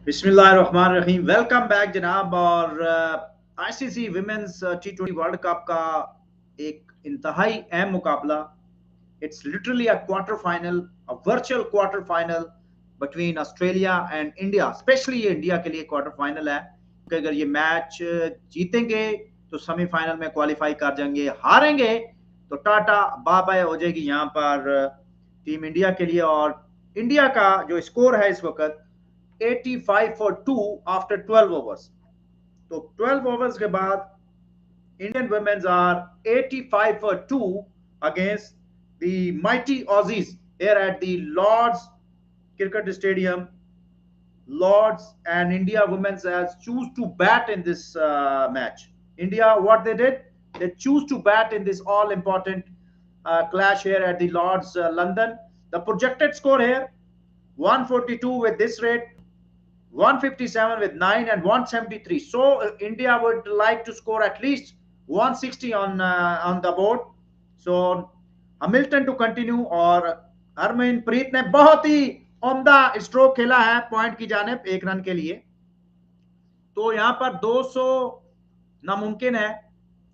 बिस्मिल्लाहिर्रहमानिर्रहीम। Welcome back जनाब। और ICC women's T20 world cup का एक इंतहाई अहम मुकाबला। It's literally a quarter final, a virtual quarter final between Australia and India. Specially ये इंडिया के लिए क्वार्टर फाइनल है कि अगर ये मैच जीतेंगे तो सेमीफाइनल में क्वालिफाई कर जाएंगे, हारेंगे तो टाटा बाय बाय हो जाएगी यहाँ पर टीम इंडिया के लिए। और इंडिया का जो स्कोर है इस वक्त 85 फॉर 2 आफ्टर 12 ओवर्स। तो 12 ओवर्स के बाद Indian women's are 85 for 2 against the mighty Aussies here at the Lords Cricket Stadium. Lords and India women's has choose to bat in this match. India, what they did, they choose to bat in this all important clash here at the Lords London. The projected score here 142 with this rate, 157 with 9 and 173. So India would like to score at least 160 on the board. So Hamilton to continue। और हरमनप्रीत ने बहुत ही उम्दा stroke खेला है point की जानिब 1 run के लिए। तो यहां पर 200 नामुमकिन है,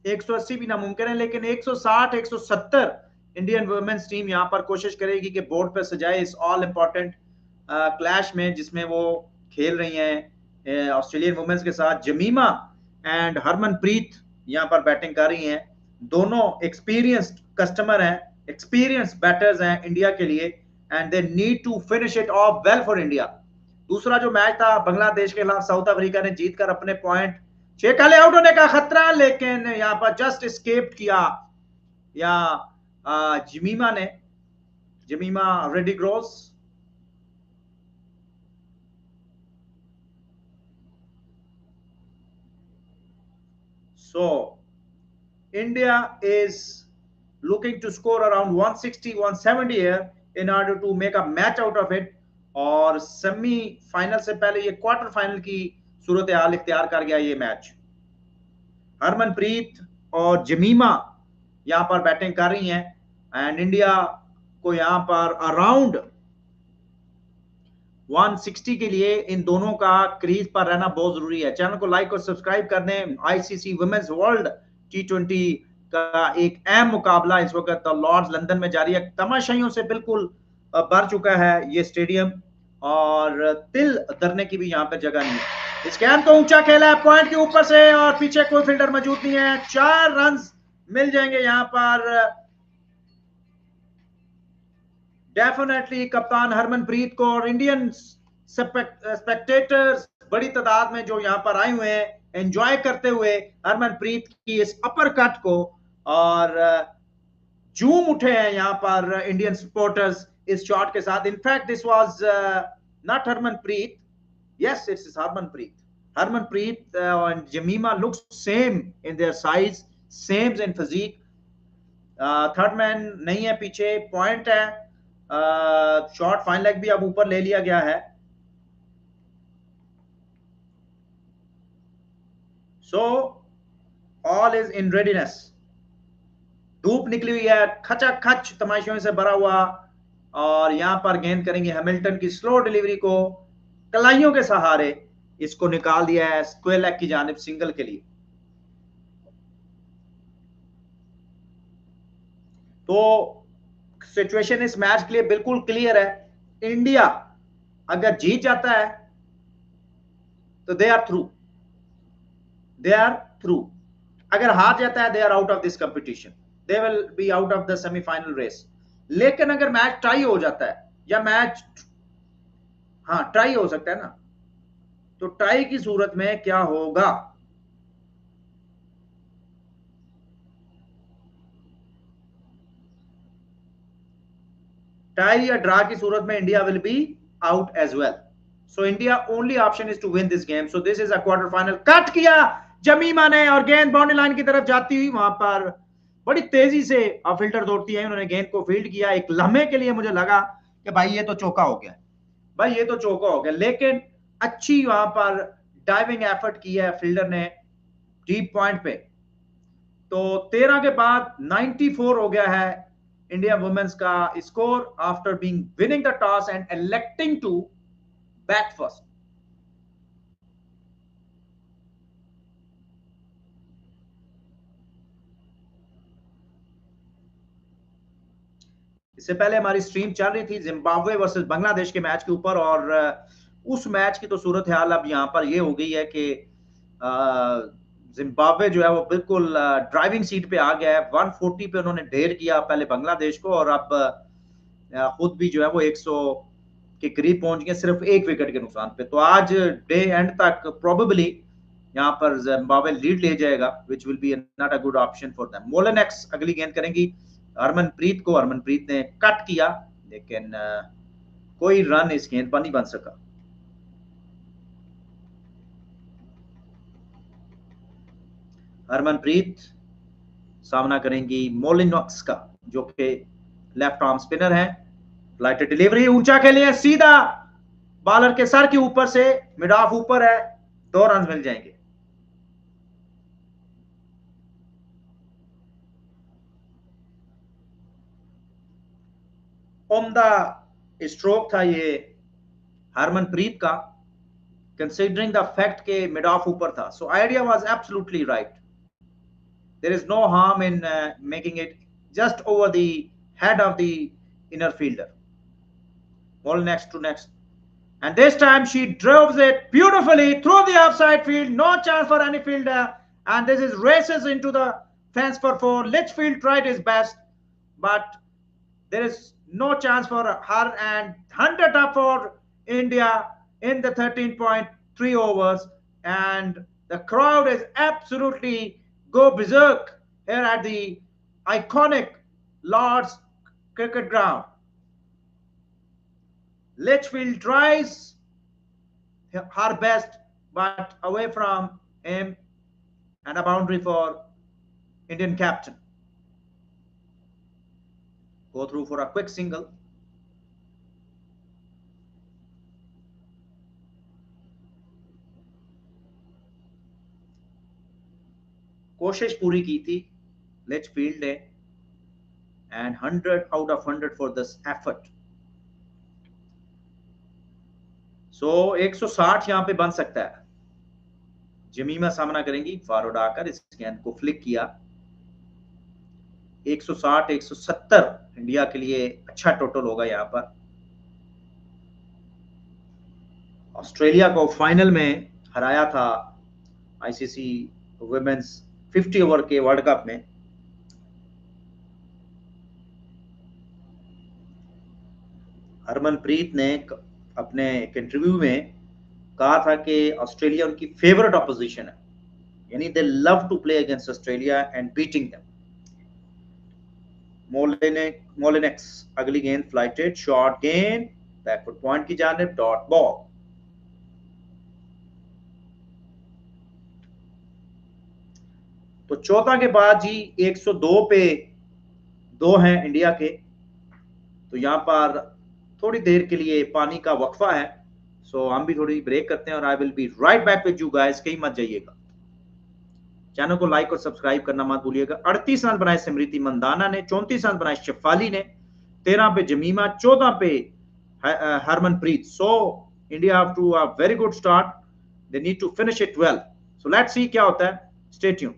180 भी नामुमकिन है, लेकिन 160 170 इंडियन वुमेन्स टीम यहां पर कोशिश करेगी कि बोर्ड पर सजाए इस ऑल इंपॉर्टेंट क्लैश में, जिसमें वो खेल रही हैं ऑस्ट्रेलियन वुमेन्स के साथ। जमीमा एंड हरमनप्रीत यहां पर बैटिंग कर रही हैं। दोनों एक्सपीरियंस्ड कस्टमर हैं, एक्सपीरियंस बैटर्स हैं इंडिया के लिए, and they need to finish it off well for India. दूसरा जो मैच था बांग्लादेश के खिलाफ, साउथ अफ्रीका ने जीतकर अपने पॉइंट 6 काले आउट होने का खतरा, लेकिन यहां पर जस्ट एस्केप किया या जमीमा ने, Jemimah Rodrigues. So India is looking to score around 160 170 here in order to make a match out of it। और सेमीफाइनल से पहले ये क्वार्टर फाइनल की सूरत हाल इख्तियार कर गया ये मैच। हरमनप्रीत और जमीमा यहां पर बैटिंग कर रही हैं, एंड इंडिया को यहां पर अराउंड 160 के लिए इन दोनों का क्रीज पर रहना बहुत जरूरी है। चैनल को लाइक और सब्सक्राइब कर दें। आईसीसी वुमेन्स वर्ल्ड T20 का एक अहम मुकाबला इस वक्त लॉर्ड्स लंदन में जारी है। तमाशाइयों से बिल्कुल भर चुका है ये स्टेडियम, और तिल धरने की भी यहाँ पे जगह नहीं है। इस गेंद को ऊंचा खेला है पॉइंट के ऊपर से, और पीछे कोई फील्डर मौजूद नहीं है। 4 रन मिल जाएंगे यहाँ पर डेफिनेटली कप्तान हरमनप्रीत को। और इंडियन स्पेक्टेटर्स बड़ी तादाद में जो यहां पर आए हुए हैं एंजॉय करते हुए हरमनप्रीत की इस अपर कट को, और झूम उठे हैं यहां पर इंडियन सपोर्टर्स इस शॉट के साथ। In fact this was not Harmanpreet, yes it's Harmanpreet. Harmanpreet and Jemimah looks same in their size, same in physique. Third man नहीं है पीछे, पॉइंट है। शॉट फाइन लेग भी अब ऊपर ले लिया गया है। So all is in readiness. धूप निकली हुई है, खचाखच तमाशियों से भरा हुआ, और यहां पर गेंद करेंगे हैमिल्टन की स्लो डिलीवरी को, कलाइयों के सहारे इसको निकाल दिया है स्क्वेयर लेग की जानिब सिंगल के लिए। तो सिचुएशन इस मैच के लिए बिल्कुल क्लियर है। इंडिया अगर जीत जाता है तो they are through, they are through. अगर हार जाता है they are out of this competition, they will be out of the semifinal race. लेकिन अगर मैच टाई हो जाता है, या मैच हाँ टाई हो सकता है ना, तो टाई की सूरत में क्या होगा? टाई या ड्रा की सूरत में India will be out as well. So India only option is to win this game. So this is a quarter final. Cut किया जमीमा ने, और गेंद बाउंड्री लाइन की तरफ जाती हुई वहां पर बड़ी तेजी से फील्डर दौड़ती है, उन्होंने गेंद को फील्ड किया। एक लम्हे के लिए मुझे लगा कि भाई ये तो चौका हो गया, भाई ये तो चौका हो गया, लेकिन अच्छी वहां पर डाइविंग एफर्ट की है फील्डर ने डीप पॉइंट पे। तो 13 के बाद 94 हो गया है इंडिया वुमेन्स का score after being winning the toss and electing to bat first. इससे पहले हमारी स्ट्रीम चल रही थी जिम्बाब्वे वर्सेस बांग्लादेश के मैच के ऊपर, और उस मैच की तो सूरत हाल अब यहाँ पर ये हो गई है कि जिम्बाब्वे जो है वो बिल्कुल ड्राइविंग सीट पे आ गया है। 140 पे उन्होंने ढेर किया पहले बांग्लादेश को, और अब खुद भी जो है वो 100 के करीब पहुंच गए सिर्फ एक विकेट के नुकसान पे। तो आज डे एंड तक प्रोबेबली यहाँ पर जिम्बाब्वे लीड ले जाएगा, which will be not a good option for them. Molineux अगली गेंद करेंगी हरमनप्रीत को। हरमनप्रीत ने कट किया, लेकिन कोई रन इस गेंद पर नहीं बन सका। हरमनप्रीत सामना करेंगी मोलिनॉक्स का, जो कि लेफ्ट आर्म स्पिनर है। फ्लाइट डिलीवरी ऊंचा खेलिए, सीधा बॉलर के सर के ऊपर से, मिड ऑफ ऊपर है, 2 रन मिल जाएंगे। उम्दा स्ट्रोक था ये हरमनप्रीत का, कंसीडरिंग द फैक्ट के मिड ऑफ ऊपर था। So idea was absolutely right. There is no harm in making it just over the head of the inner fielder. Ball next to next. And this time she drives it beautifully through the outside field. No chance for any fielder. And this is races into the fence for 4. Litchfield tried his best, but there is no chance for her, and 100 up for India in the 13.3 overs. And the crowd is absolutely go berserk here at the iconic Lord's Cricket Ground. Litchfield tries her best, but away from him, and a boundary for Indian captain. Go through for a quick single. कोशिश पूरी की थी Litchfield ने, and 100 out of 100 for this effort. So 160 यहां पे बन सकता है। जमीमा सामना करेंगी फारोड आकर, इस गेंद को फ्लिक किया। 160 170 इंडिया के लिए अच्छा टोटल होगा यहां पर। ऑस्ट्रेलिया को फाइनल में हराया था आईसीसी वुमेन्स 50 ओवर के वर्ल्ड कप में। हरमनप्रीत ने अपने एक इंटरव्यू में कहा था कि ऑस्ट्रेलिया उनकी फेवरेट ऑपोजिशन है, यानी they love to play against Australia and beating them. Molineux अगली गेंद फ्लाइटेड शॉर्ट गेंद बैकफुट पॉइंट की जानिब, डॉट बॉल। तो चौथा के बाद जी 102 पे 2 हैं इंडिया के। तो यहां पर थोड़ी देर के लिए पानी का वक्फा है, सो हम भी थोड़ी ब्रेक करते हैं, और I will be right back with you guys. कहीं मत जाइएगा। चैनल को लाइक और सब्सक्राइब करना मत भूलिएगा। 38 रन बनाए स्मृति मंदाना ने, 34 रन बनाए शेफाली ने, 13 पे जमीमा, 14 पे Harmanpreet. So India have to a very good start, they need to finish it well. So let's see क्या होता है। Stay tuned.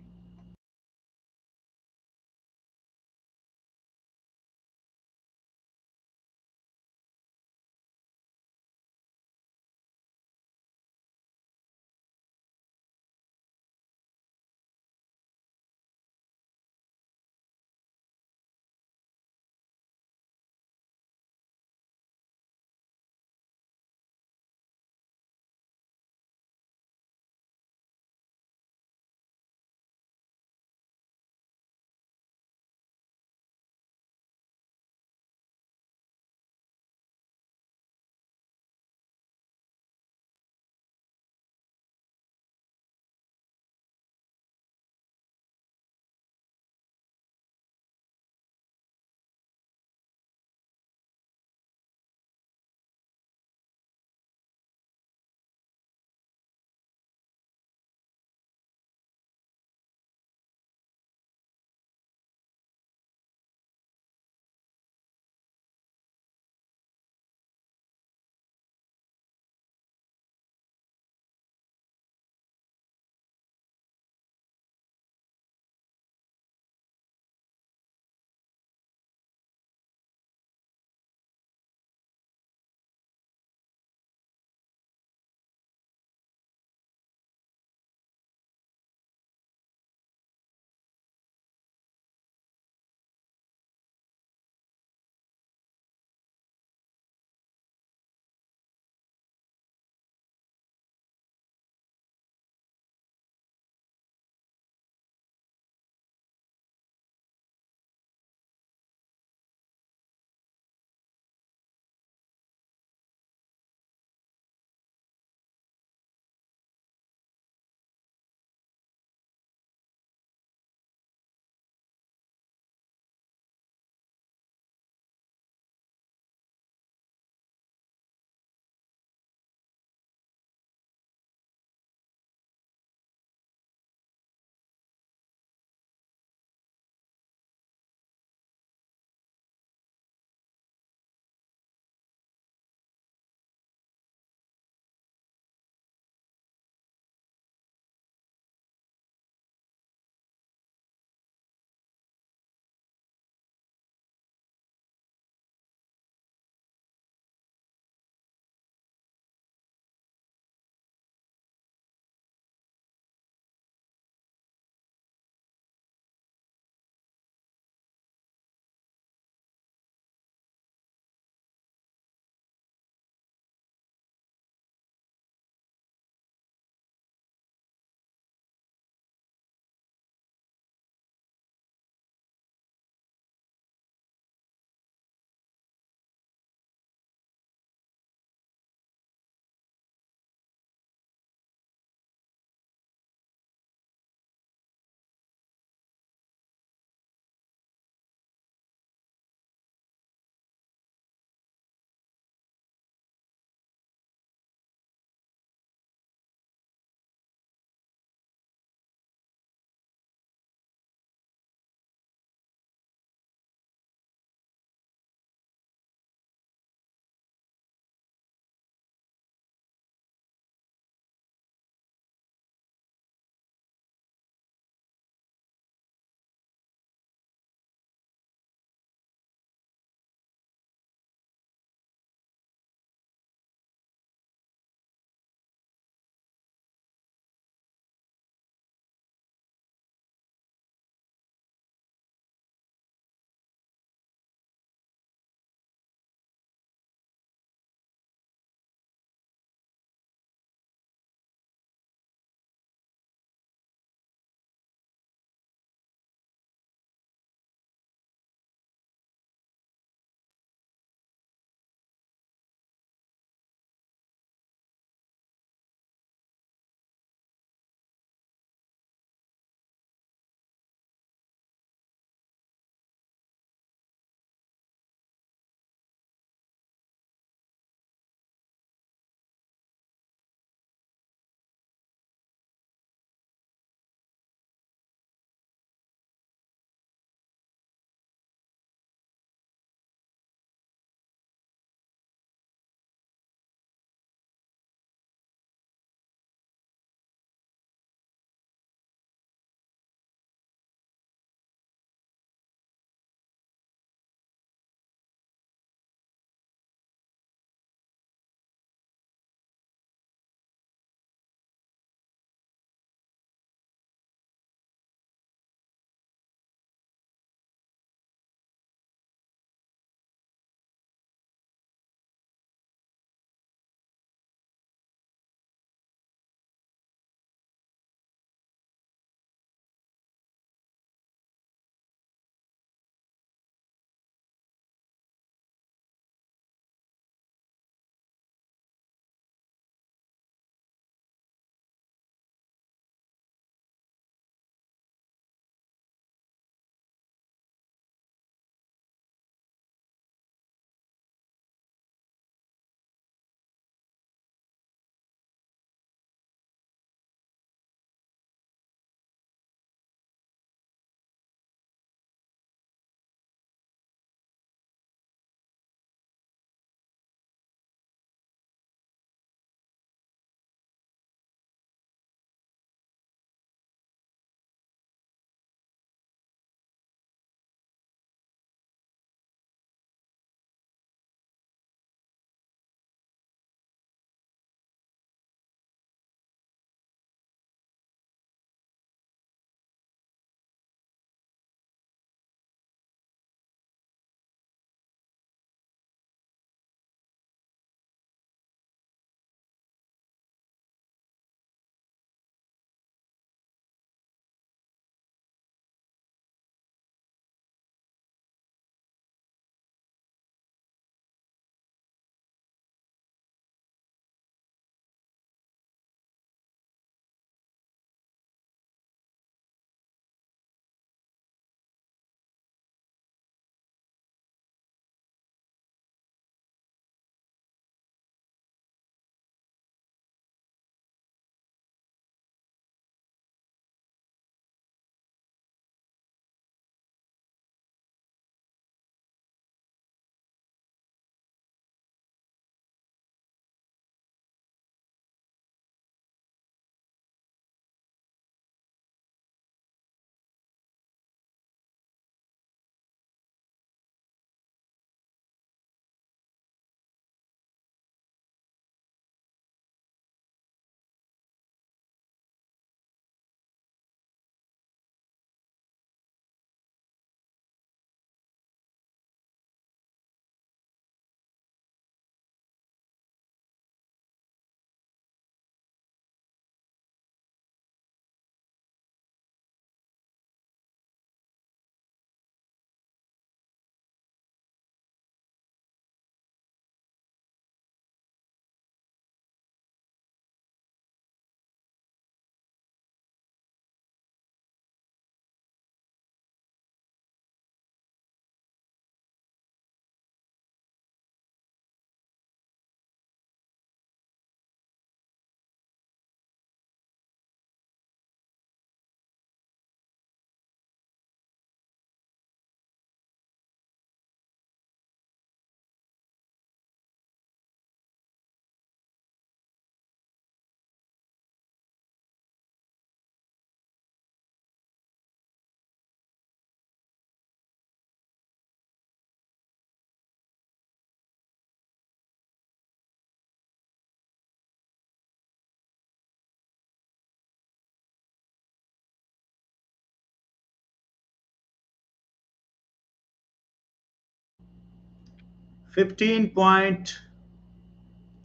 15.2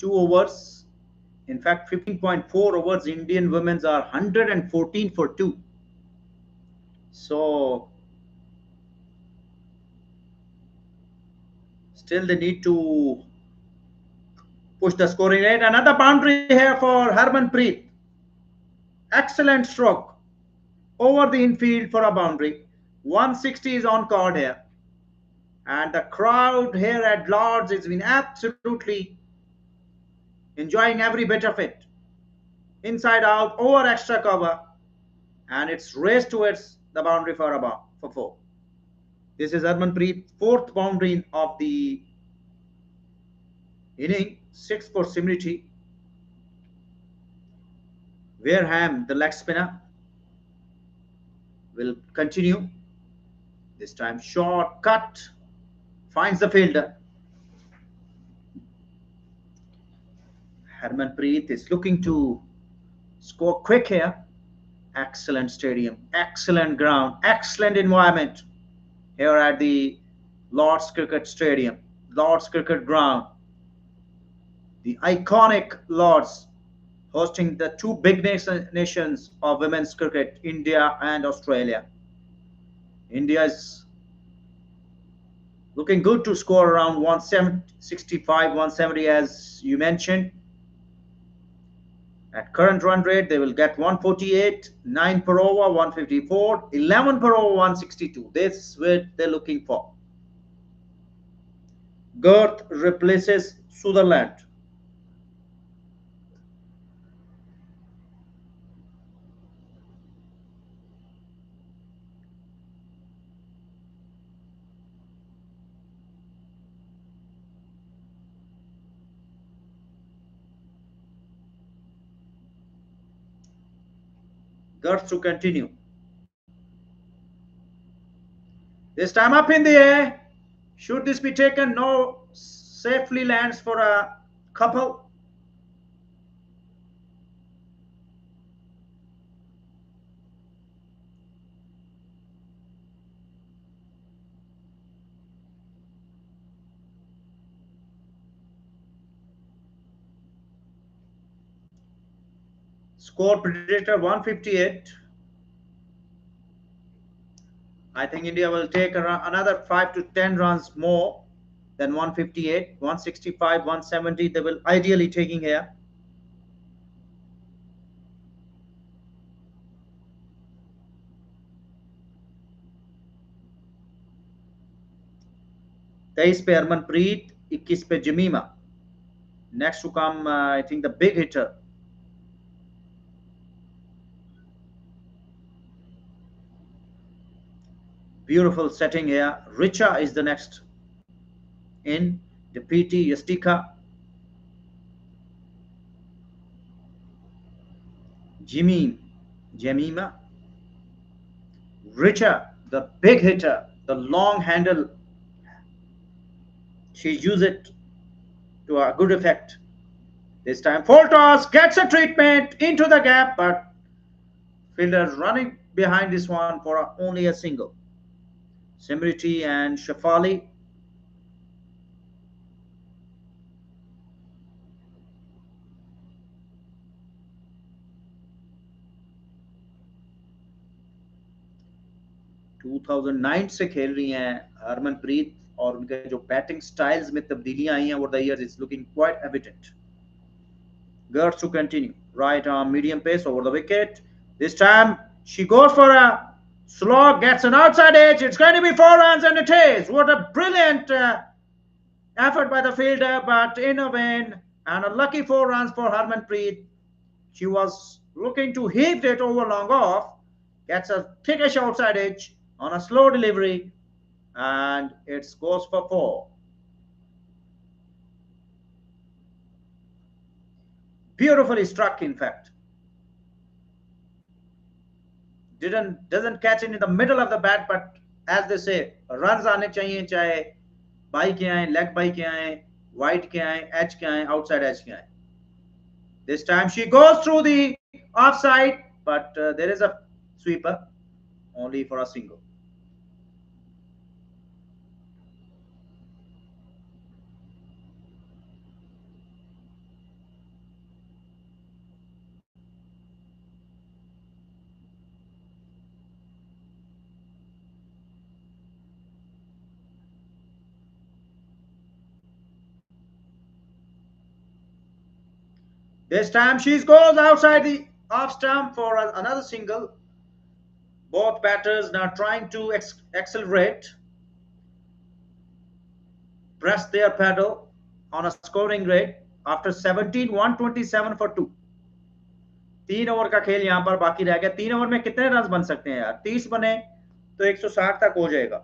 overs. In fact, 15.4 overs. Indian women's are 114 for 2. So still they need to push the scoring rate. Another boundary here for Harmanpreet. Excellent stroke over the infield for a boundary. 160 is on card here. And the crowd here at Lords has been absolutely enjoying every bit of it. Inside out, over extra cover. And it's raced towards the boundary for a for 4. This is Harmanpreet's 4th boundary of the inning. 6 for Simriti. Wareham, the leg spinner, will continue. This time short cut, finds the fielder. Harmanpreet is looking to score quick here. Excellent stadium, excellent ground, excellent environment here at the Lord's Cricket Stadium, Lord's Cricket Ground. The iconic Lord's, hosting the 2 big nations of women's cricket, India and Australia. India is looking good to score around 165, 170 as you mentioned. At current run rate, they will get 148, 9 per over, 154, 11 per over, 162. That's what they're looking for. Girth replaces Sutherland. Girth to continue. This time up in the air. Should this be taken? No. Safely lands for a couple. Score predictor 158. I think India will take another 5 to 10 runs more than 158. 165, 170 they will ideally taking here. तेईस पे हरमनप्रीत, 21 पे जमीमा. Next to come, I think the big hitter. Beautiful setting here. Richa is the next in. The PT Yastika. Jemima. Richa, the big hitter, the long handle. She used it to a good effect. This time full toss, gets a treatment into the gap, but fielder running behind this one for only a single. Simriti and Shafali. (2009) से खेल रही हैं हरमनप्रीत और उनके जो batting styles में तब्दीलियां आई हैं over the years, it's looking quite evident. Girth to continue. Right arm medium pace over the wicket. This time she goes for a slog, gets an outside edge. It's going to be 4 runs, and it is. What a brilliant effort by the fielder, but in a vain, and a lucky 4 runs for Harmanpreet. She was looking to heave it over long off, gets a thickish outside edge on a slow delivery, and it goes for 4. Beautifully struck, in fact. Doesn't catch it in the middle of the bat, but as they say, runs आने चाहिए चाहे by के आए, leg by के आए, wide के आए, edge के आए, outside edge के आए. This time she goes through the offside, but there is a sweeper only for a single. This time she goes outside the off stump for another single. Both batters now trying to accelerate, press their pedal on a scoring rate after 17, 127 for 2. 3 over का खेल यहां पर बाकी रह गया. 3 over में कितने run बन सकते हैं यार? 30 बने तो 160 तक हो जाएगा.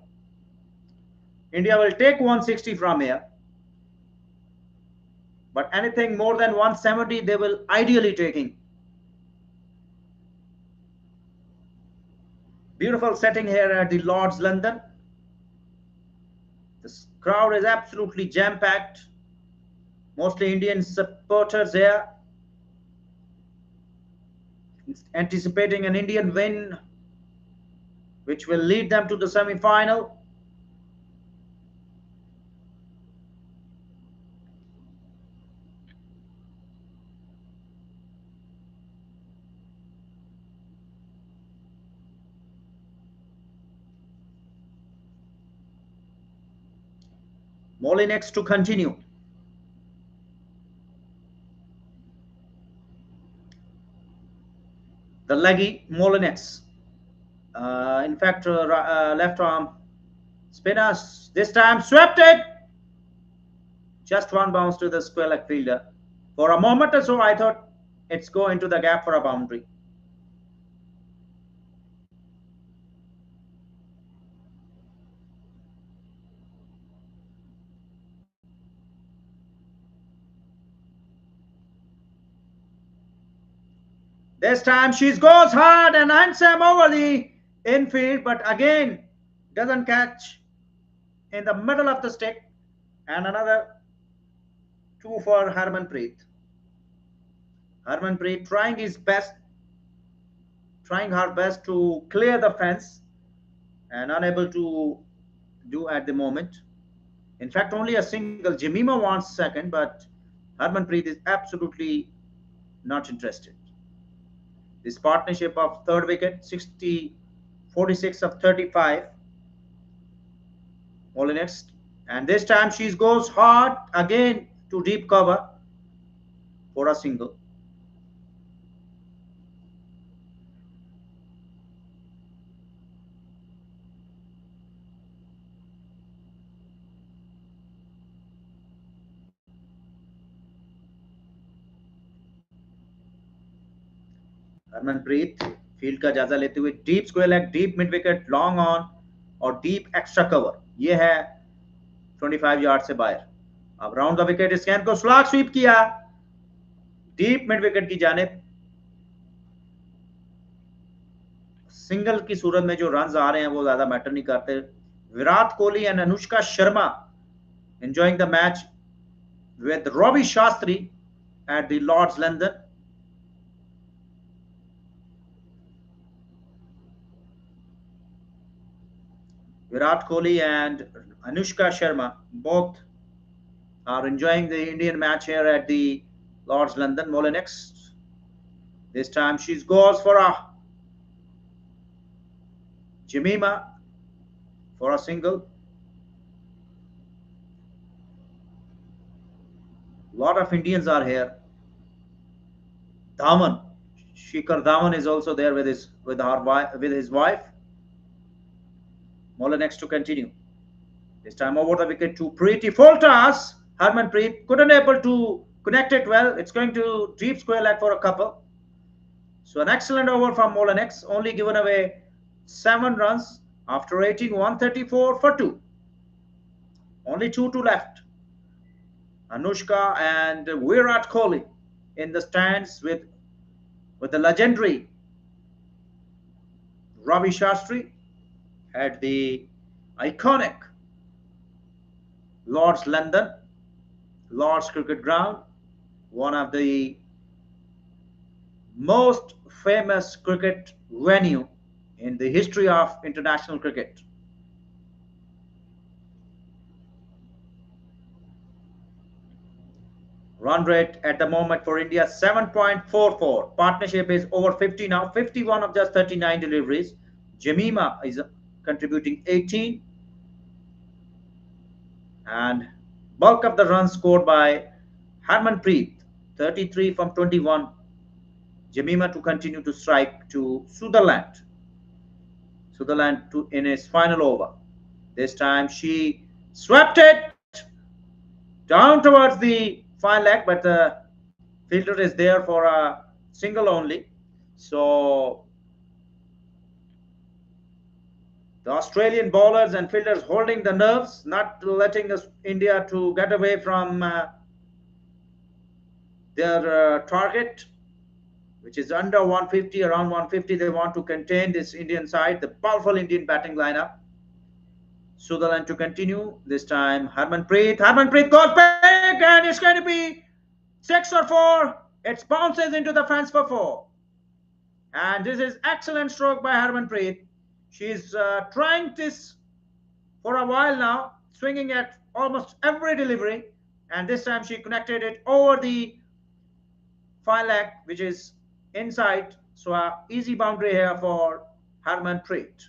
India will take 160 from here, but anything more than 170 they will ideally taking. Beautiful setting here at the Lord's London. This crowd is absolutely jam-packed. Mostly Indian supporters here, anticipating an Indian win, which will lead them to the semi-final. Molinex to continue. The leggy Molinex. In fact, left arm spinners this time swept it. Just one bounce to the square leg fielder. For a moment or so, I thought it's go into the gap for a boundary. This time she goes hard and hunts him over the infield, but again doesn't catch in the middle of the stick. And another 2 for Harmanpreet. Harmanpreet trying her best to clear the fence and unable to do at the moment. In fact, only a single. Jemima wants second, but Harmanpreet is absolutely not interested. This partnership of third wicket, 46 of 35. Only next. And this time she goes hard again to deep cover for a single. Harmanpreet field का जायजा लेते हुए deep square leg, deep mid wicket, long on और deep extra cover. ये है 25 yard से बाहर. अब राउंड द विकेट स्कैन को स्लॉग स्वीप किया डीप मिड विकेट की जानिब. सिंगल की सूरत में जो रन आ रहे हैं वो ज्यादा मैटर नहीं करते. Virat Kohli and Anushka Sharma enjoying the match with Robbie Shastri at the Lord's London. Virat Kohli and Anushka Sharma both are enjoying the Indian match here at the Lord's London. Molinex. This time she goes for a Jemima for a single. Lot of Indians are here. Dhawan, Shikhar Dhawan is also there with his wife. Molinex to continue. This time over the wicket to Preeti. Full toss. Harmanpreet couldn't able to connect it well. It's going to deep square leg for a couple. So an excellent over from Molinex. Only given away 7 runs after 18, 134 for 2. Only 2 to left. Anushka and Virat Kohli in the stands with the legendary Ravi Shastri at the iconic Lord's London, Lord's Cricket Ground, one of the most famous cricket venue in the history of international cricket. Run rate at the moment for India 7.44. Partnership is over 50 now. 51 of just 39 deliveries. Jemima is contributing 18. And bulk of the runs scored by Harmanpreet 33 from 21. Jemima to continue to strike to Sutherland. Sutherland to in his final over. This time she swept it down towards the fine leg, but the fielder is there for a single only. So the Australian bowlers and fielders holding the nerves, not letting us, India to get away from their target, which is under 150, around 150. They want to contain this Indian side, the powerful Indian batting lineup. Sutherland to continue. This time Harmanpreet. Harmanpreet goes big and it's going to be 6 or 4. It bounces into the fence for 4. And this is excellent stroke by Harmanpreet. She's trying this for a while now, swinging at almost every delivery. And this time she connected it over the fine leg, which is inside. So a easy boundary here for Harmanpreet.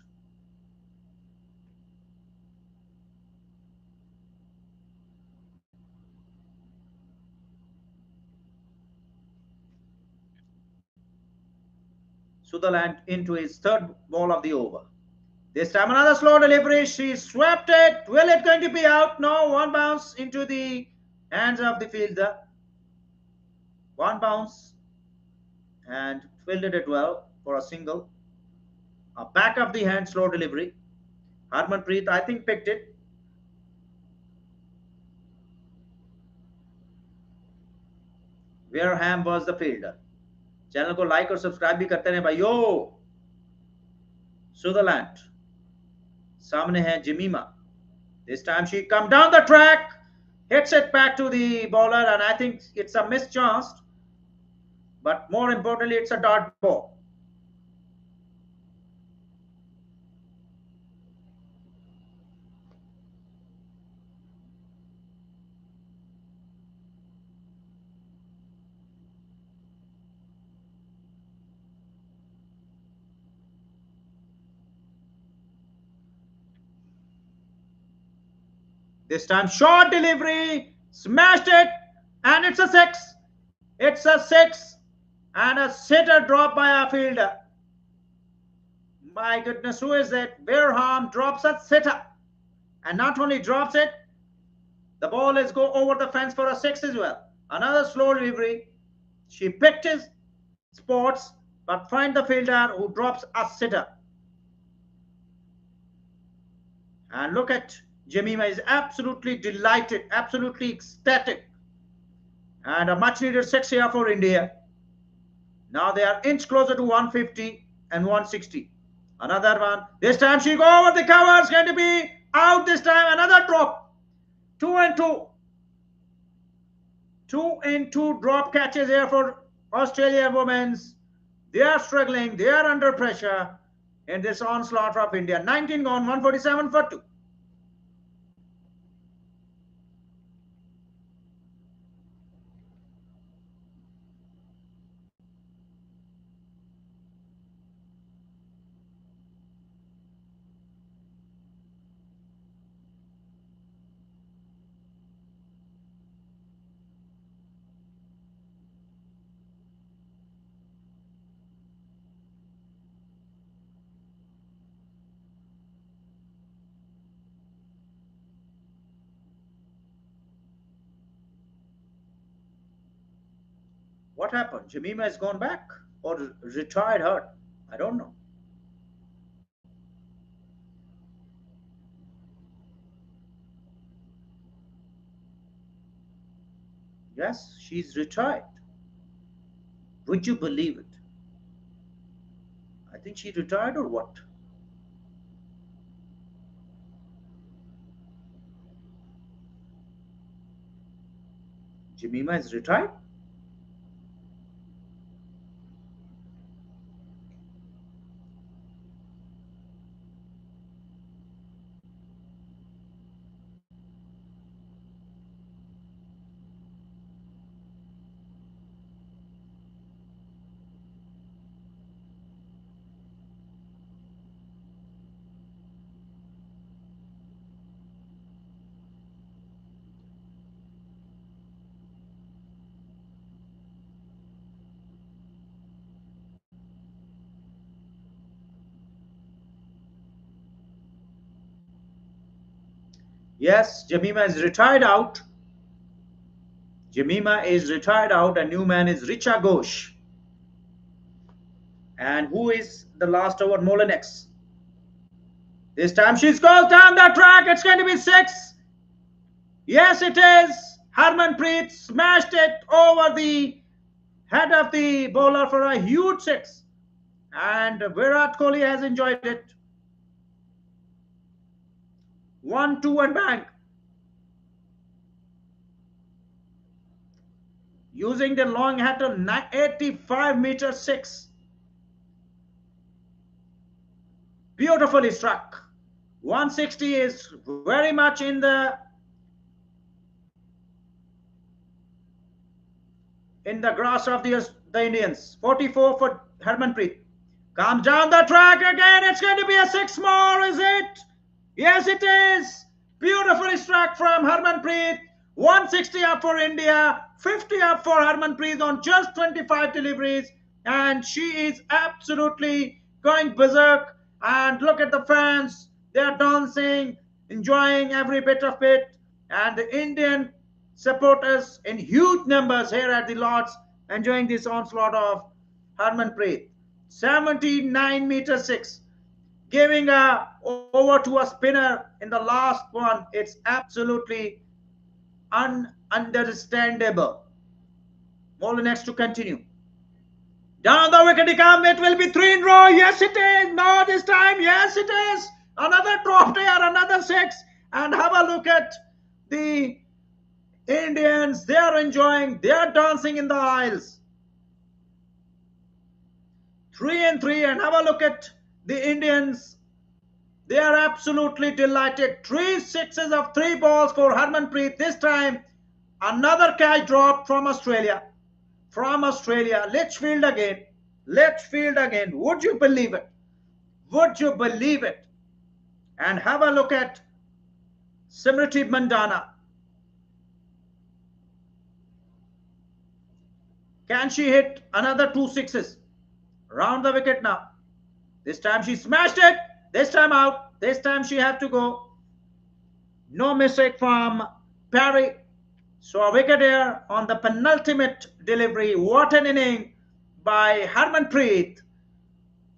Sutherland into his third ball of the over. This time another slow delivery. She swept it. Will it going to be out? No. One bounce into the hands of the fielder. One bounce and fielded it well for a single. A back of the hand slow delivery. Harmanpreet, I think, picked it. Wareham was the fielder. Channel को like और subscribe भी करते रहे भाइयों. Sutherland. सामने है Jemima. This time she come down the track, hits it back to the bowler, and I think it's a missed chance. But more importantly, it's a dart ball. This time short delivery, smashed it, and it's a 6. It's a 6 and a sitter drop by a fielder. My goodness, who is it? Wareham drops a sitter, and not only drops it, the ball is go over the fence for a 6 as well. Another slow delivery. She picked his spots, but find the fielder who drops a sitter. And look at Jemima is absolutely delighted, absolutely ecstatic. And a much needed 6 here for India. Now they are inch closer to 150 and 160. Another one. This time she go over the cover. It's going to be out this time. Another drop. 2 and 2. 2 and 2 drop catches here for Australian women's. They are struggling. They are under pressure in this onslaught of India. 19 gone, 147 for 2. What happened? Jemima has gone back or retired her? I don't know. Yes, she's retired. Would you believe it? I think she retired or what? Jemima is retired? Yes, Jamima is retired out. Jamima is retired out. A new man is Richa Ghosh. And who is the last over? Molinix. This time she scores down the track. It's going to be 6. Yes, it is. Harmanpreet smashed it over the head of the bowler for a huge 6. And Virat Kohli has enjoyed it. 1, 2 and bang. Using the long hat of 85 meter 6. Beautifully struck. 160 is very much in the grasp of the Indians. 44 for Harmanpreet. Comes down the track again. It's going to be a 6 more, is it? Yes, it is. Beautifully struck from Harmanpreet. 160 up for India. 50 up for Harmanpreet on just 25 deliveries. And she is absolutely going berserk. And look at the fans. They are dancing, enjoying every bit of it. And the Indian supporters in huge numbers here at the Lords enjoying this onslaught of Harmanpreet. 79 meter 6. Giving over to a spinner in the last one. It's absolutely ununderstandable. Molinix to continue. Down the wicket he comes. It will be 3 in row. Yes, it is. No, this time. Yes, it is. Another drop here. Another 6. And have a look at the Indians. They are enjoying. They are dancing in the aisles. 3 and 3. And have a look at the Indians. They are absolutely delighted. 3 sixes of 3 balls for Harmanpreet. This time, another catch drop from Australia. Litchfield again. Would you believe it? And have a look at Simriti Mandana. Can she hit another 2 sixes? Round the wicket now. This time she smashed it. This time out. This time she had to go. No mistake from Parry. So a wicket here on the penultimate delivery. What an inning by Harmanpreet.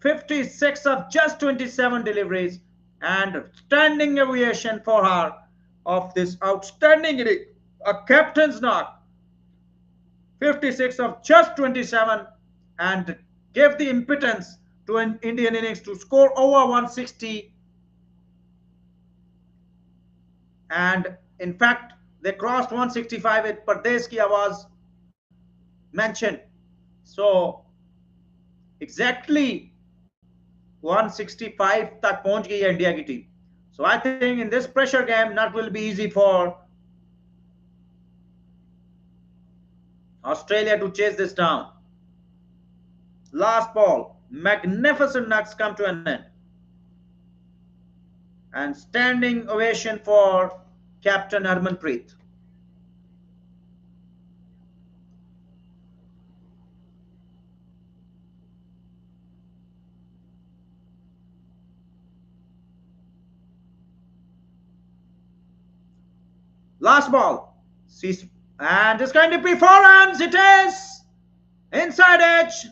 56 of just 27 deliveries. And standing ovation for her of this outstanding inning. A captain's knock. 56 of just 27 and gave the impotence to an Indian innings to score over 160. And in fact, they crossed 165 with Pardesh ki Awaz mentioned. So exactly 165 tak pahunch gayi India ki team. So I think in this pressure game, that will be easy for Australia to chase this down. Last ball, magnificent knocks come to an end. And standing ovation for Captain Harmanpreet. Last ball. And it's going to be 4 runs. It is. Inside edge.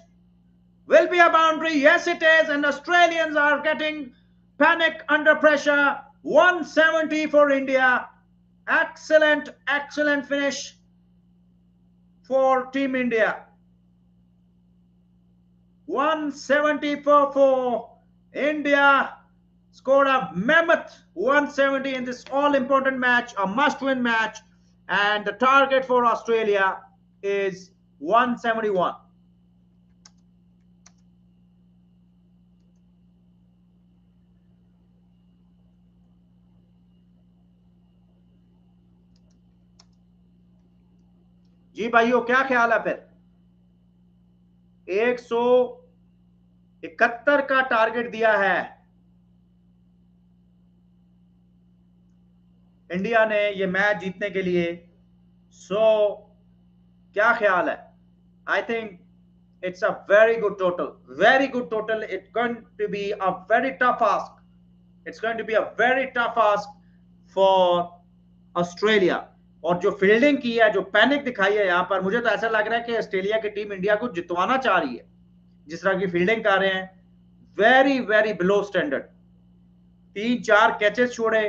Will be a boundary. Yes, it is. And Australians are getting panic under pressure. 170 for India. Excellent finish for Team India. 174 for India. Scored a mammoth 170 in this all-important match, a must-win match. And the target for Australia is 171. जी भाइयों क्या ख्याल है फिर 171 का target दिया है India ने ये मैच जीतने के लिए सो क्या ख्याल है I think it's a very good total it's going to be a very tough ask for Australia. और जो फील्डिंग की है, जो पैनिक दिखाई है यहाँ पर, मुझे तो ऐसा लग रहा है कि ऑस्ट्रेलिया की टीम इंडिया को जितवाना चाह रही है। जिस तरह की फील्डिंग कर रहे हैं, very very below standard. 3-4 catches छोड़े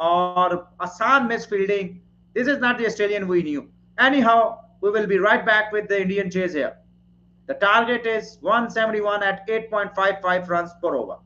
और आसान miss fielding. This is not the Australian we knew. Anyhow, we will be right back with the Indian chase here. The target is 171 at 8.55 runs per over.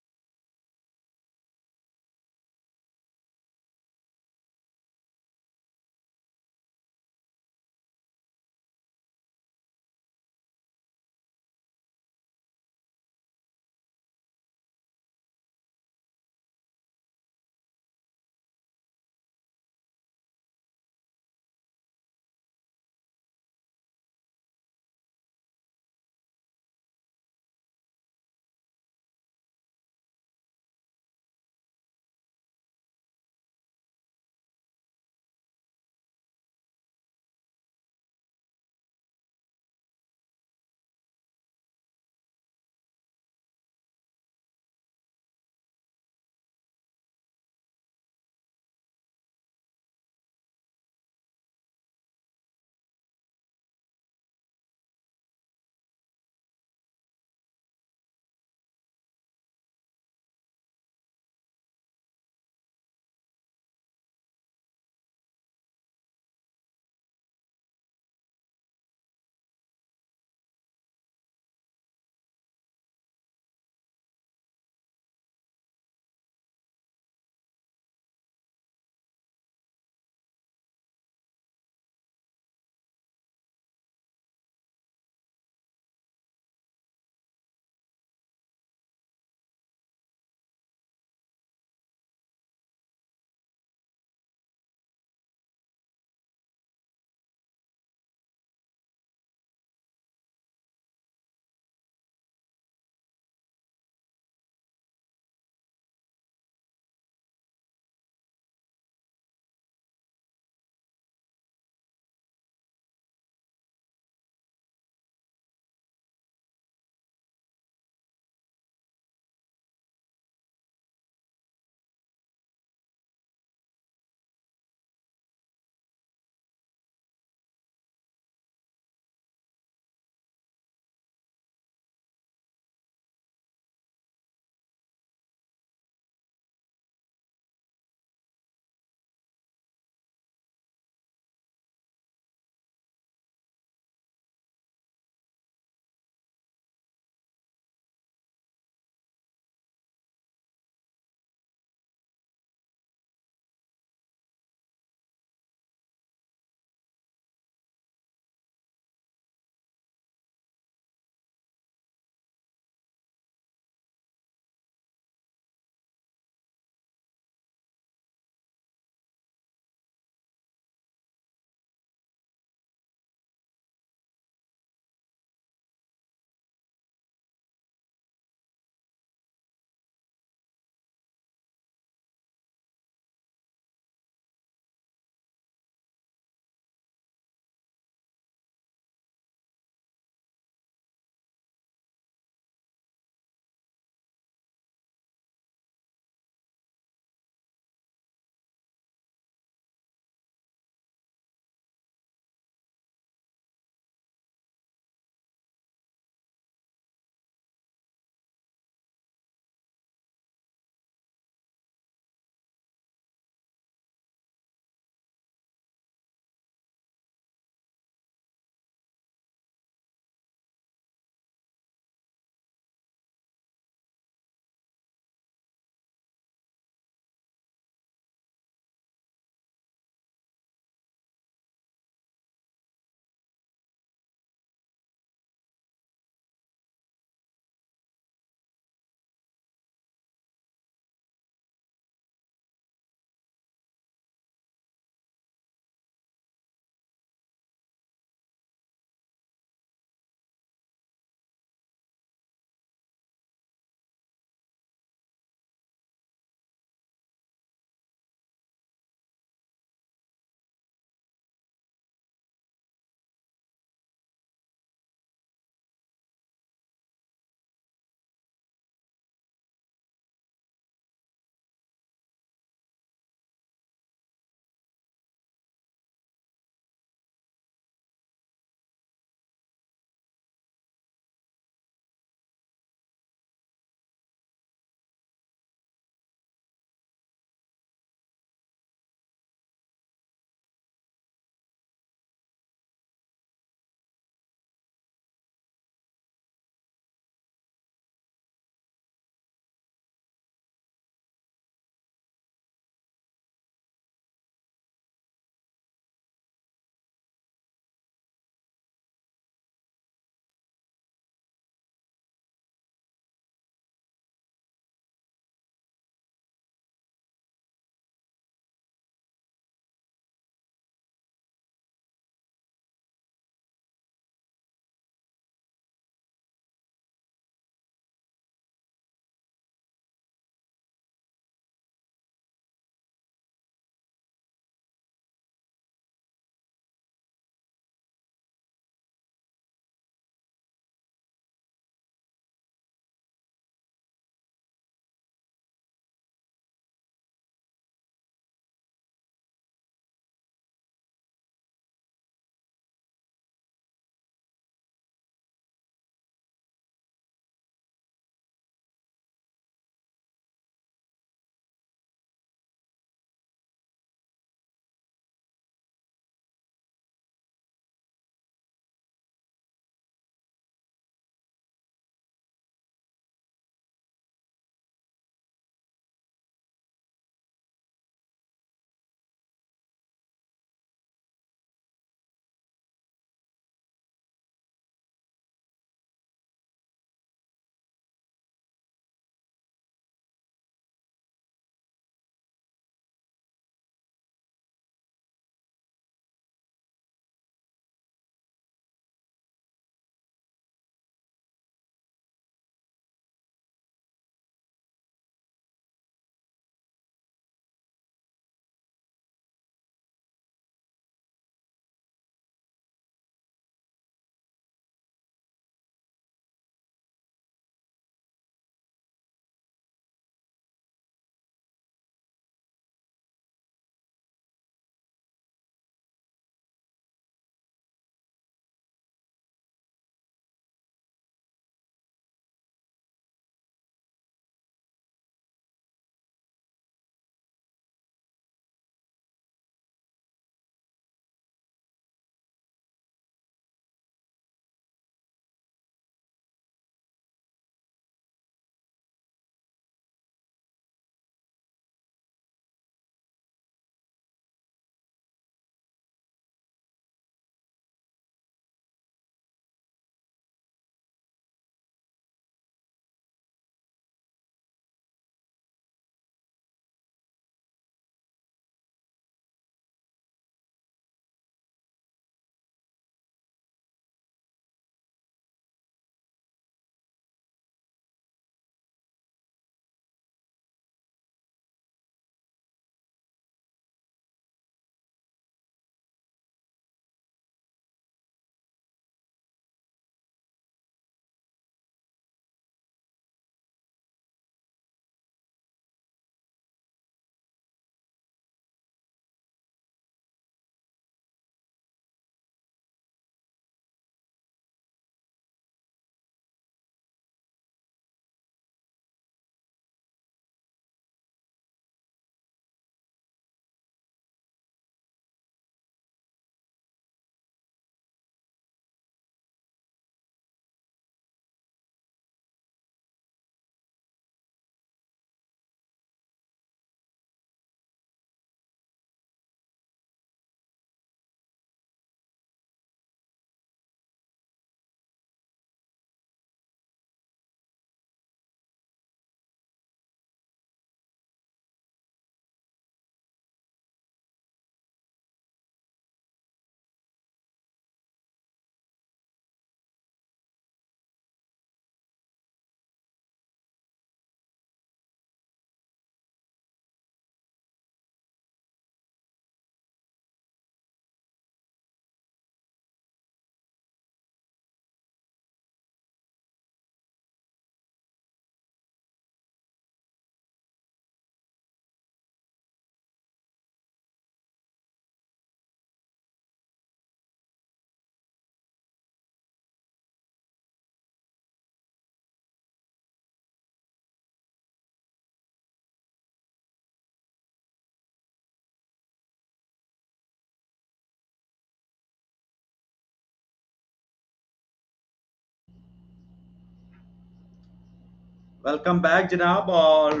Welcome back जनाब। और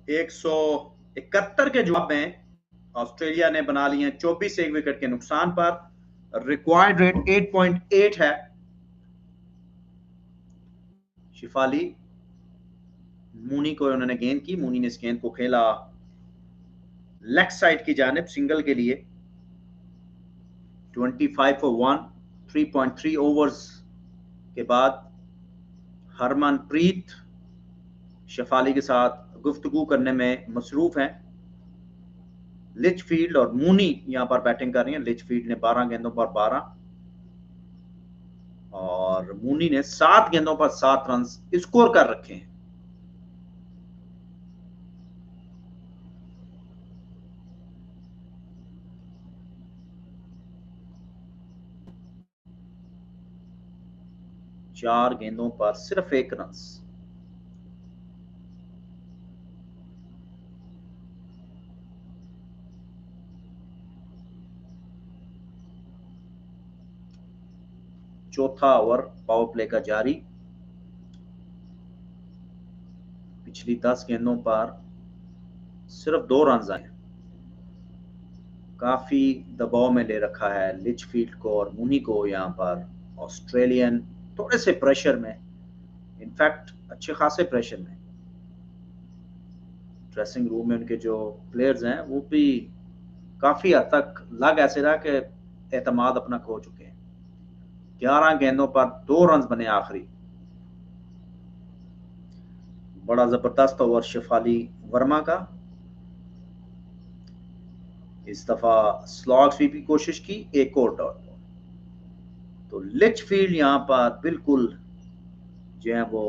171 के जवाब में Australia ने बना लिए 24 एक wicket के नुकसान पर। रिक्वायर्ड रेट 8.8 है। शिफाली मूनी को उन्होंने गेंद की, मूनी ने इस गेंद को खेला लेग साइड की जानिब सिंगल के लिए। 25 फॉर 1, 3.3 ओवर्स के बाद हरमनप्रीत शेफाली के साथ गुफ्तगू करने में मसरूफ हैं। लिचफील्ड और मूनी यहां पर बैटिंग कर रही हैं। लिचफील्ड ने 12 गेंदों पर 12 और मूनी ने 7 गेंदों पर 7 रन स्कोर कर रखे हैं। चार गेंदों पर सिर्फ 1 रन। चौथा ओवर पावर प्ले का जारी। पिछली 10 गेंदों पर सिर्फ 2 रन आए। काफी दबाव में ले रखा है लिचफील्ड को और मूनी को यहां पर ऑस्ट्रेलियन, थोड़े से प्रेशर में, इनफैक्ट अच्छे खासे प्रेशर में। ड्रेसिंग रूम में उनके जो प्लेयर्स हैं वो भी काफी हद तक लग ऐसे रहा कि एतमाद अपना खो चुके हैं। 11 गेंदों पर 2 रन बने आखिरी। बड़ा जबरदस्त ओवर शेफाली वर्मा का। इस दफा स्लॉग स्वीप की कोशिश की, एक और डॉट। तो लिचफील्ड यहां पर बिल्कुल जो है वो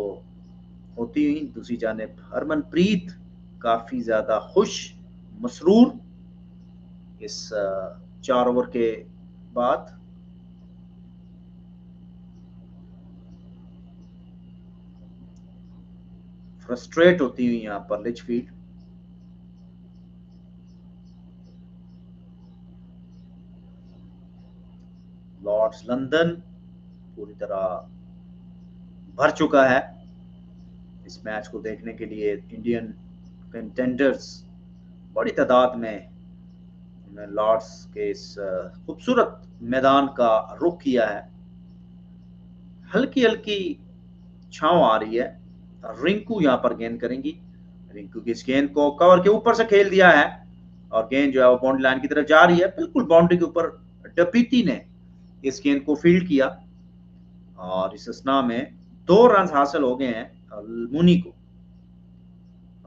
होती हुई। दूसरी जानिब हरमनप्रीत काफी ज्यादा खुश, मसरूर इस 4 ओवर के बाद। फ्रस्ट्रेट होती हुई यहां पर लिचफील्ड। लॉर्ड्स लंदन पूरी तरह भर चुका है इस मैच को देखने के लिए। इंडियन कंटेंडर्स बड़ी तादाद में लॉर्ड्स के इस खूबसूरत मैदान का रुख किया है। हल्की हल्की छांव आ रही है। रिंकू यहां पर गेंद करेंगी। रिंकू की इस गेंद को कवर के ऊपर से खेल दिया है और गेंद जो है वो बाउंड्री लाइन की तरफ जा रही है, बिल्कुल बाउंड्री के ऊपर। डपीती ने इस गेंद को फील्ड किया और इस स्ना में 2 रन हासिल हो गए हैं मुनी को।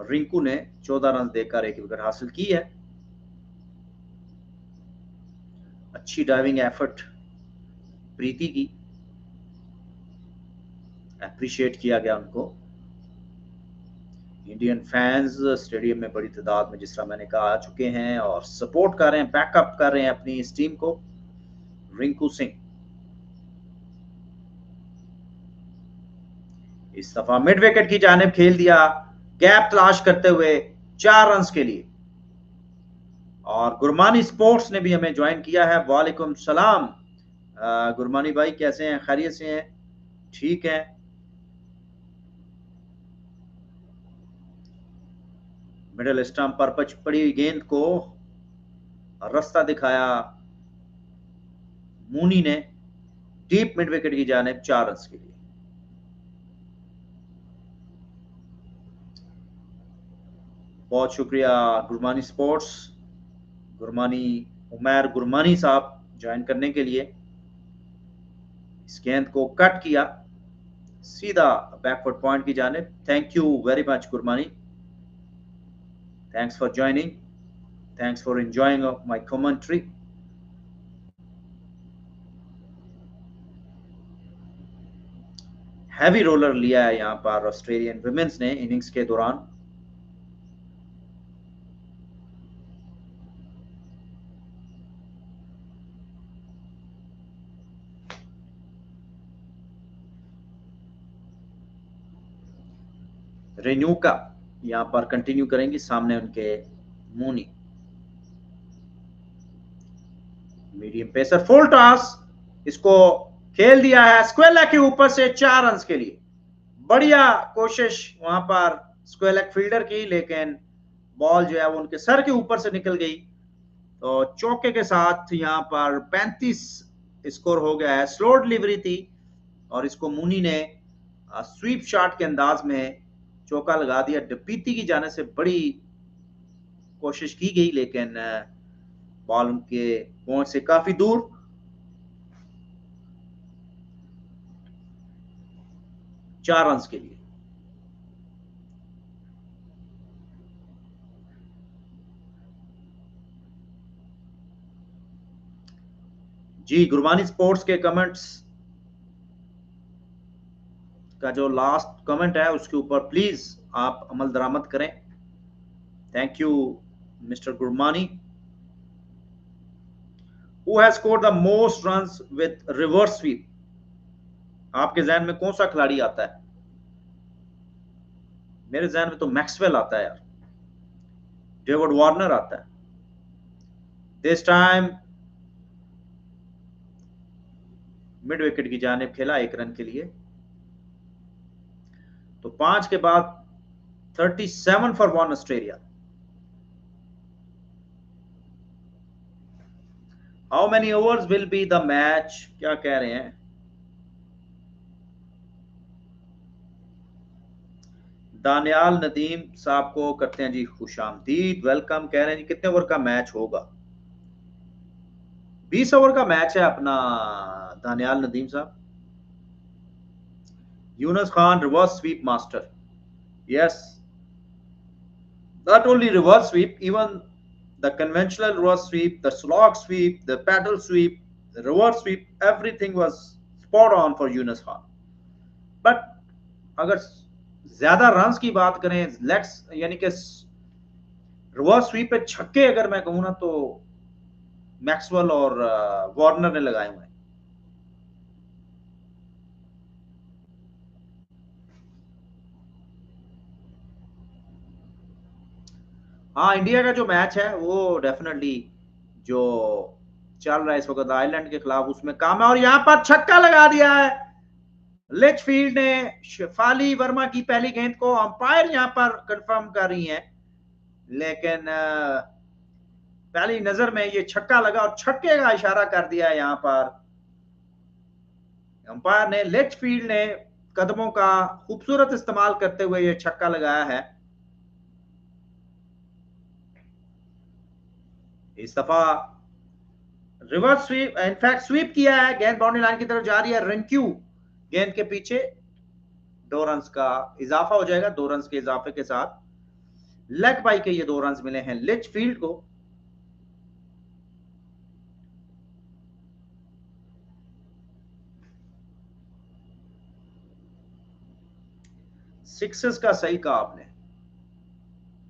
रिंकू ने 14 रन देकर 1 विकेट हासिल की है। अच्छी डाइविंग एफर्ट प्रीति की, अप्रिशिएट किया गया उनको। इंडियन फैंस स्टेडियम में बड़ी तादाद में, जिस तरह मैंने कहा, आ चुके हैं और सपोर्ट कर रहे हैं, बैकअप कर रहे हैं अपनी इस टीम को। रिंकू सिंह इस दफा मिड विकेट की जानिब खेल दिया, गैप तलाश करते हुए 4 रन के लिए। और गुरमानी स्पोर्ट्स ने भी हमें ज्वाइन किया है। वालेकुम सलाम गुरमानी भाई, कैसे हैं? खैरियत से हैं? ठीक है। मिडिल स्टंप पर पड़ी हुई गेंद को रास्ता दिखाया मूनी ने डीप मिड विकेट की जानिब 4 रन के लिए। बहुत शुक्रिया गुरमानी स्पोर्ट्स, गुरमानी उमैर गुरमानी साहब ज्वाइन करने के लिए। इस गेंद को कट किया सीधा बैकवर्ड पॉइंट की जानिब। Thank you very much Gurmani, thanks for joining, thanks for enjoying my commentary. Heavy roller लिया है यहां पर ऑस्ट्रेलियन विमेंस ने इनिंग्स के दौरान। रेन्यूका यहां पर कंटिन्यू करेंगी, सामने उनके Mooney. Medium pacer full toss, इसको खेल दिया है स्क्वेला के ऊपर से 4 रन के लिए। बढ़िया कोशिश वहां पर स्क्वेलक फील्डर की, लेकिन बॉल जो है वो उनके सर के ऊपर से निकल गई। तो चौके के साथ यहां पर 35 स्कोर हो गया है। स्लो डिलीवरी थी और इसको मुनी ने स्वीप शॉट के अंदाज में चौका लगा दिया। डपीती की जाने से बड़ी कोशिश की गई, लेकिन बॉल उनके पहुंच से काफी दूर। चार रन के लिए। जी, गुरबानी स्पोर्ट्स के कमेंट्स का जो लास्ट कमेंट है उसके ऊपर प्लीज आप अमल दरामद करें। Thank you mister Gurbani. Who has scored the most runs with reverse sweep? आपके जहन में कौन सा खिलाड़ी आता है? मेरे जहन में तो मैक्सवेल आता है यार, डेविड वार्नर आता है। दिस टाइम मिड विकेट की जानिब खेला 1 रन के लिए। तो 5 के बाद 37 for 1 Australia. How many overs will be the match? क्या कह रहे हैं? दानियाल नदीम साहब को करते हैं जी खुशामदीद, वेलकम। कह रहे हैं जी कितने ओवर का मैच होगा? 20 ओवर का मैच है अपना दानियाल नदीम साहब। Yunus Khan reverse sweep master. Yes, not only reverse sweep, even the conventional reverse sweep, the slog sweep, the paddle sweep, the reverse sweep, everything was spot on for Yunus Khan. But अगर ज्यादा runs की बात करें, legs यानी कि reverse sweep पे छक्के अगर मैं कहूं ना, तो मैक्सवेल और वार्नर ने लगाए हुए हैं। हाँ, इंडिया का जो मैच है वो डेफिनेटली जो चल रहा है इस वक्त आयरलैंड के खिलाफ, उसमें काम है। और यहां पर छक्का लगा दिया है लिचफील्ड ने। शेफाली वर्मा की पहली गेंद को अंपायर यहां पर कंफर्म कर रही हैं, लेकिन पहली नजर में ये छक्का लगा और छक्के का इशारा कर दिया है यहां पर अंपायर ने। लिचफील्ड ने कदमों का खूबसूरत इस्तेमाल करते हुए ये छक्का लगाया है। इस दफा रिवर्स स्वीप, इनफैक्ट स्वीप किया है, गेंद बाउंड्री लाइन की तरफ जा रही है। रिंक्यू गेंद के पीछे 2 रन का इजाफा हो जाएगा। 2 रन के इजाफे के साथ लेग बाई के ये 2 रन मिले हैं लिचफील्ड को। सिक्सेस का सही कहा आपने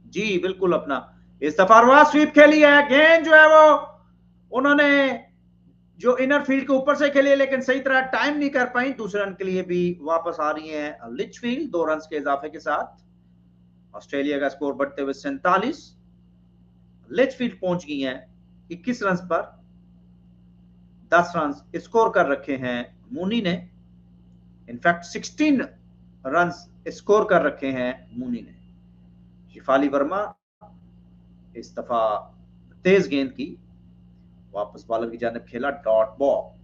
जी, बिल्कुल। अपना इस दफा रिवर्स स्वीप खेली है। गेंद जो है वो उन्होंने जो इनर फील्ड के ऊपर से खेली, लेकिन सही तरह टाइम नहीं कर पाई। दूसरे रन के लिए भी वापस आ रही है लिचफील्ड 2 रन के इजाफे के साथ। ऑस्ट्रेलिया का स्कोर बढ़ते हुए 47। लिचफील्ड पहुंच गई है 21 रन पर। 10 रन स्कोर कर रखे हैं मूनी ने। इनफैक्ट 16 रन स्कोर कर रखे हैं मूनी ने। शिफाली वर्मा इस दफा तेज गेंद की वापस बॉलर की जानिब खेला, डॉट बॉल।